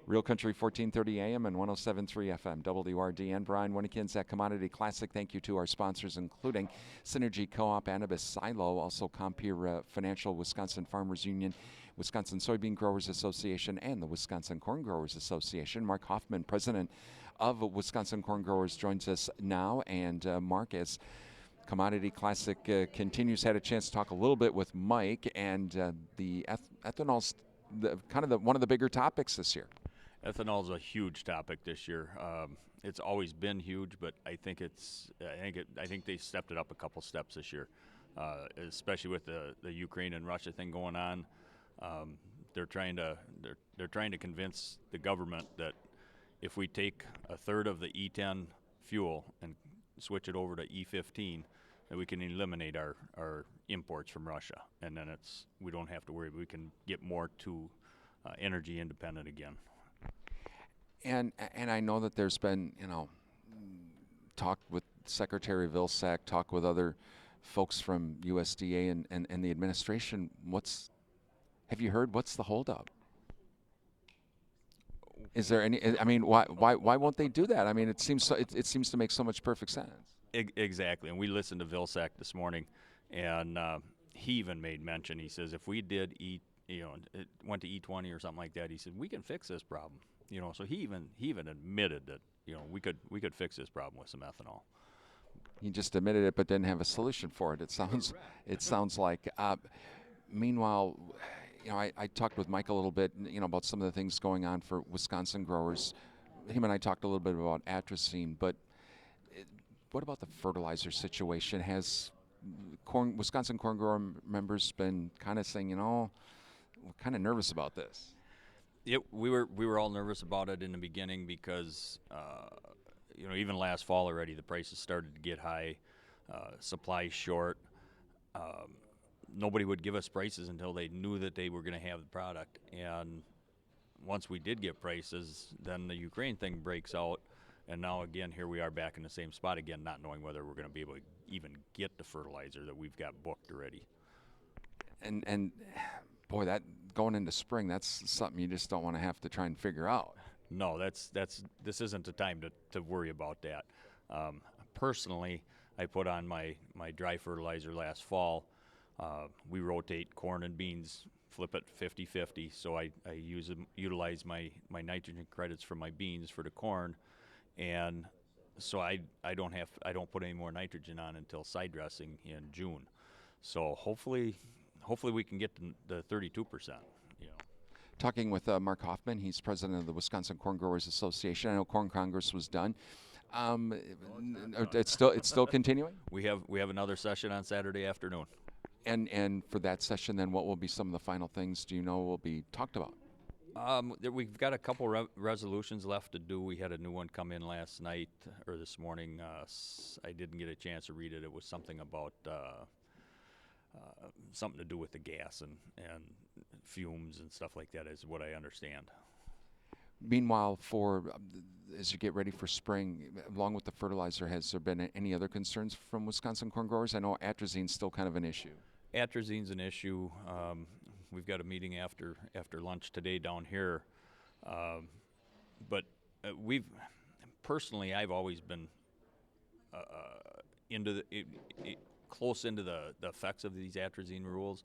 Real Country 1430 AM and 107.3 FM, WRDN. Brian Winnekins at Commodity Classic. Thank you to our sponsors, including Synergy Co-op, Annabis Silo, also Compeer Financial, Wisconsin Farmers Union, Wisconsin Soybean Growers Association, and the Wisconsin Corn Growers Association. Mark Hoffman, president of Wisconsin Corn Growers, joins us now. And Mark, as Commodity Classic continues, had a chance to talk a little bit with Mike, and the ethanol's one of the bigger topics this year. Ethanol is a huge topic this year. It's always been huge, but I think they stepped it up a couple steps this year, especially with the Ukraine and Russia thing going on. They're trying to convince the government that if we take a third of the E10 fuel and switch it over to E15, that we can eliminate our imports from Russia, and then we don't have to worry. We can get more to energy independent again. And I know that there's been, talk with Secretary Vilsack, talk with other folks from USDA and the administration. Have you heard what's the holdup? Is there any? I mean, why won't they do that? I mean, it seems to make so much perfect sense. Exactly, and we listened to Vilsack this morning, and he even made mention. He says if we did it went to E20 or something like that, he said we can fix this problem. So he even admitted that we could fix this problem with some ethanol. He just admitted it, but didn't have a solution for it. It sounds like. Meanwhile, I talked with Mike a little bit, about some of the things going on for Wisconsin growers. Him and I talked a little bit about atrazine, but what about the fertilizer situation? Has Wisconsin corn grower members been kind of saying, we're kind of nervous about this? We were all nervous about it in the beginning because even last fall already the prices started to get high, supply short. Nobody would give us prices until they knew that they were going to have the product. And once we did get prices, then the Ukraine thing breaks out, and now again here we are back in the same spot again, not knowing whether we're going to be able to even get the fertilizer that we've got booked already. And boy, that going into spring, that's something you just don't want to have to try and figure out. No, this isn't the time to worry about that. Personally, I put on my dry fertilizer last fall. We rotate corn and beans, flip it 50-50, so I utilize my nitrogen credits for my beans for the corn, and so I don't put any more nitrogen on until side dressing in June. So hopefully we can get to the 32%. Talking with Mark Hoffman, he's president of the Wisconsin Corn Growers Association. I know Corn Congress was done. It's still continuing. We have another session on Saturday afternoon. And for that session, then what will be some of the final things do you know will be talked about? We've got a couple resolutions left to do. We had a new one come in last night or this morning. I didn't get a chance to read it. It was something about something to do with the gas and fumes and stuff like that, is what I understand. Meanwhile, as you get ready for spring, along with the fertilizer, has there been any other concerns from Wisconsin corn growers? I know atrazine's still kind of an issue. Atrazine's an issue. We've got a meeting after lunch today down here. But I've always been close into the effects of these atrazine rules,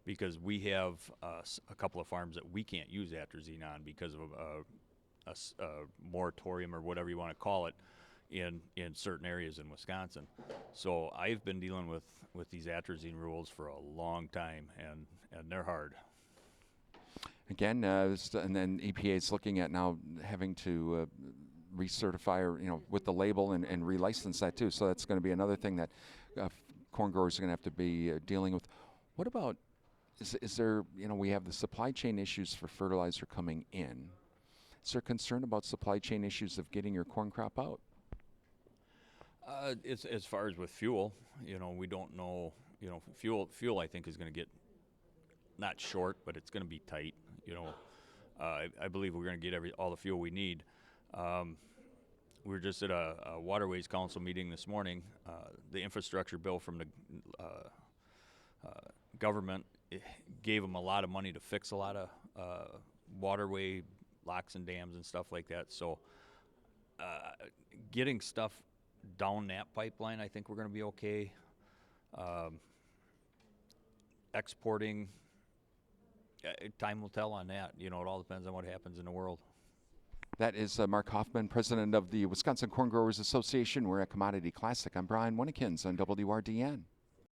because we have a couple of farms that we can't use atrazine on because of a moratorium or whatever you want to call it in certain areas in Wisconsin. So I've been dealing with these atrazine rules for a long time, and they're hard. Again, and then EPA is looking at now having to recertify or with the label and relicense that too. So that's going to be another thing that corn growers are going to have to be dealing with. What about is there we have the supply chain issues for fertilizer coming in. Is there concern about supply chain issues of getting your corn crop out? It's as far as with fuel, we don't know. Fuel I think is going to get not short, but it's going to be tight. I believe we're going to get all the fuel we need. We were just at a Waterways Council meeting this morning. The infrastructure bill from the government gave them a lot of money to fix a lot of waterway locks and dams and stuff like that. So getting stuff down that pipeline, I think we're going to be okay. Exporting, time will tell on that. You know, it all depends on what happens in the world. That is Mark Hoffman, president of the Wisconsin Corn Growers Association. We're at Commodity Classic. I'm Brian Winnikins on WRDN.